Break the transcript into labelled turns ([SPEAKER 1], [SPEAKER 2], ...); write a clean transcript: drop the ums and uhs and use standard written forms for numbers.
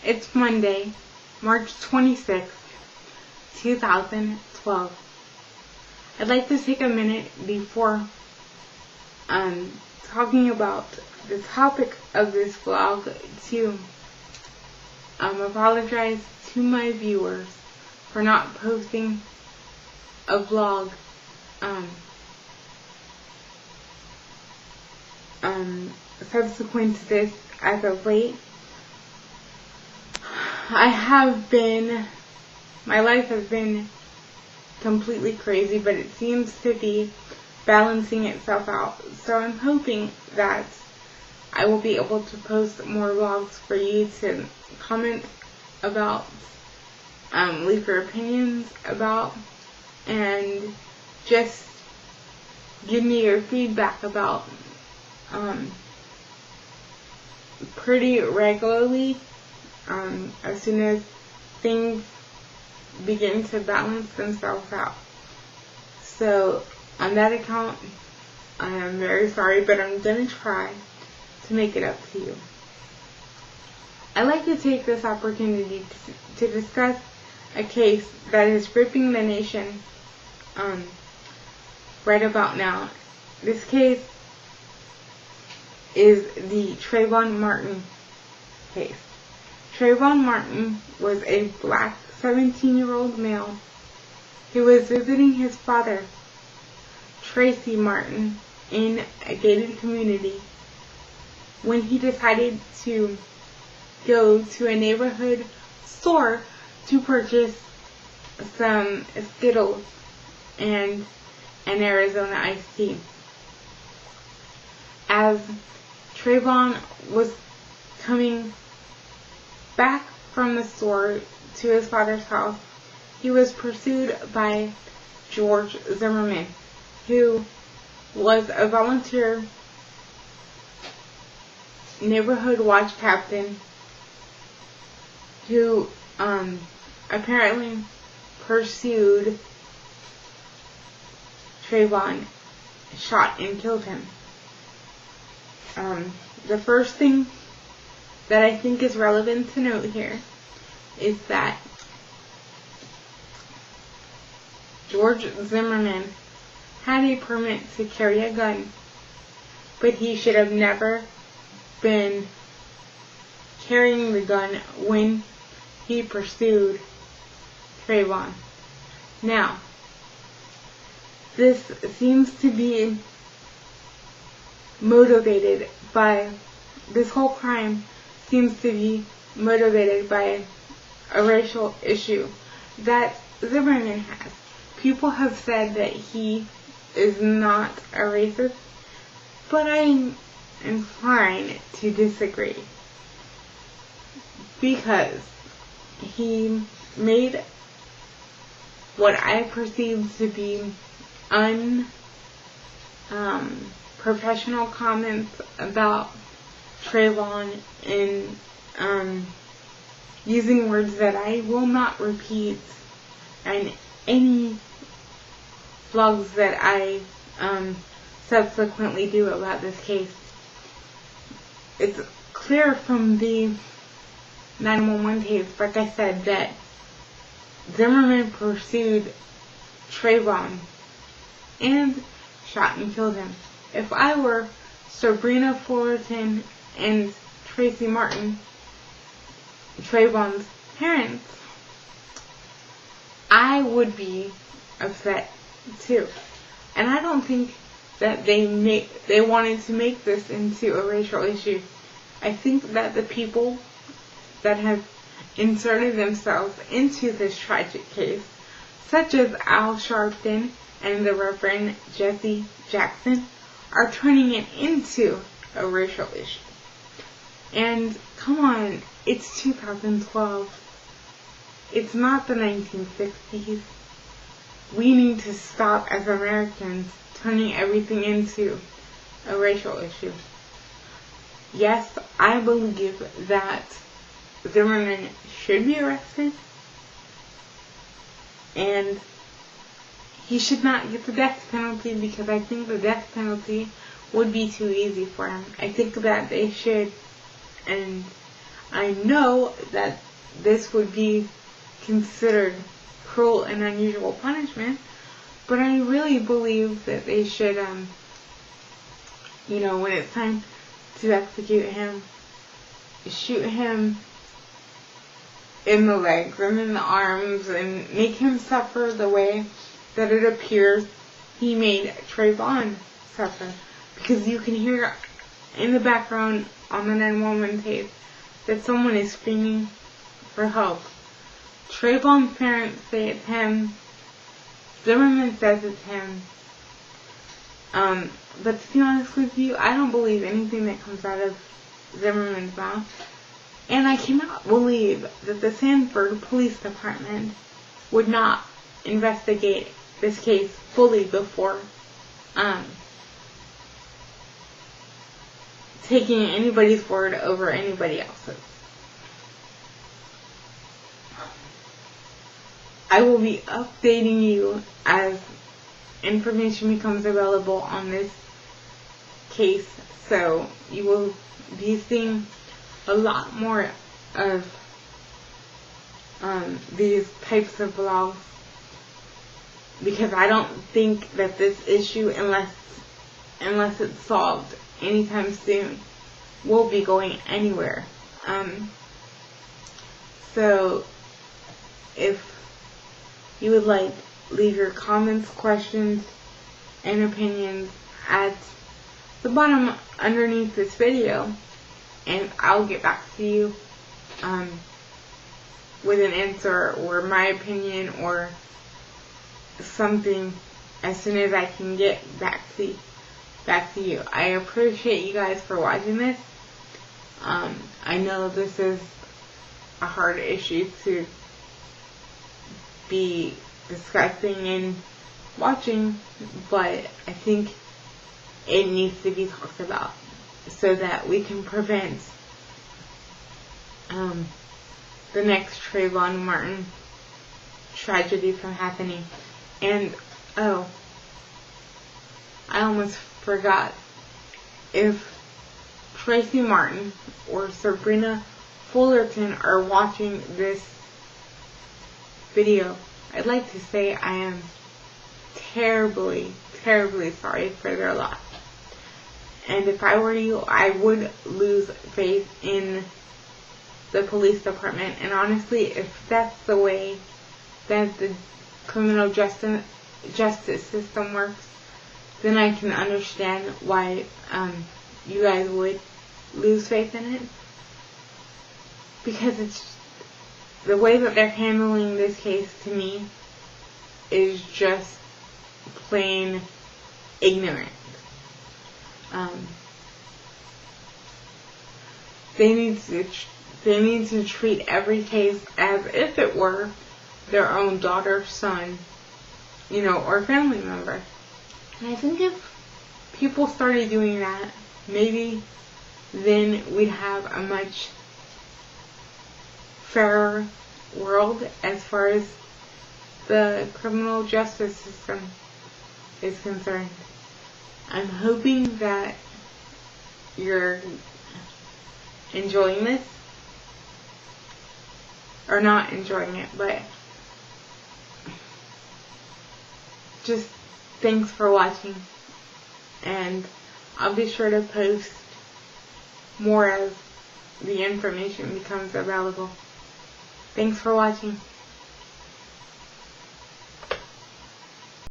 [SPEAKER 1] It's Monday, March 26th, 2012. I'd like to take a minute before talking about the topic of this vlog to apologize to my viewers for not posting a vlog subsequent to this as of late. My life has been completely crazy, but it seems to be balancing itself out. So I'm hoping that I will be able to post more vlogs for you to comment about, leave your opinions about, and just give me your feedback about pretty regularly as soon as things begin to balance themselves out. So on that account, I am very sorry, but I'm going to try to make it up to you. I'd like to take this opportunity to discuss a case that is gripping the nation right about now. This case is the Trayvon Martin case. Trayvon Martin was a black 17-year-old male who was visiting his father, Tracy Martin, in a gated community when he decided to go to a neighborhood store to purchase some Skittles and an Arizona iced tea. As Trayvon was coming back from the store to his father's house, he was pursued by George Zimmerman, who was a volunteer neighborhood watch captain who apparently pursued Trayvon, shot and killed him. The first thing that I think is relevant to note here is that George Zimmerman had a permit to carry a gun, but he should have never been carrying the gun when he pursued Trayvon. Now, this seems to be motivated by, this whole crime seems to be motivated by a racial issue that Zimmerman has. People have said that he is not a racist, but I'm inclined to disagree, because he made what I perceive to be unprofessional comments about Trayvon and using words that I will not repeat in any vlogs that I subsequently do about this case. It's clear from the 911 tapes, like I said, that Zimmerman pursued Trayvon and shot and killed him. If I were Sabrina Fullerton and Tracy Martin, Trayvon's parents, I would be upset too. And I don't think that they wanted to make this into a racial issue. I think that the people that have inserted themselves into this tragic case, such as Al Sharpton and the Reverend Jesse Jackson, are turning it into a racial issue. And come on, it's 2012. It's not the 1960s. We need to stop, as Americans, turning everything into a racial issue. Yes, I believe that Zimmerman should be arrested, and he should not get the death penalty, because I think the death penalty would be too easy for him. I think that they should, and I know that this would be considered cruel and unusual punishment, but I really believe that they should, when it's time to execute him, shoot him in the legs and in the arms and make him suffer the way that it appears he made Trayvon suffer. Because you can hear in the background on the 911 tape that someone is screaming for help. Trayvon's parents say it's him. Zimmerman says it's him. But to be honest with you, I don't believe anything that comes out of Zimmerman's mouth. And I cannot believe that the Sanford Police Department would not investigate this case fully before taking anybody's word over anybody else's. I will be updating you as information becomes available on this case, so you will be seeing a lot more of these types of vlogs, because I don't think that this issue, unless it's solved anytime soon, will be going anywhere. So if you would like, leave your comments, questions, and opinions at the bottom underneath this video, and I'll get back to you with an answer or my opinion or something as soon as I can get back to you. I appreciate you guys for watching this. I know this is a hard issue to be discussing and watching, but I think it needs to be talked about so that we can prevent the next Trayvon Martin tragedy from happening. And I almost forgot, if Tracy Martin or Sabrina Fullerton are watching this video, I'd like to say I am terribly, terribly sorry for their loss. And if I were you, I would lose faith in the police department. And honestly, if that's the way that the criminal justice system works, then I can understand why you guys would lose faith in it. Because it's the way that they're handling this case, to me, is just plain ignorant. They need to treat every case as if it were their own daughter, son, or family member. And I think if people started doing that, maybe then we'd have a much fairer world as far as the criminal justice system is concerned. I'm hoping that you're enjoying this, or not enjoying it, but just thanks for watching, and I'll be sure to post more as the information becomes available. Thanks for watching.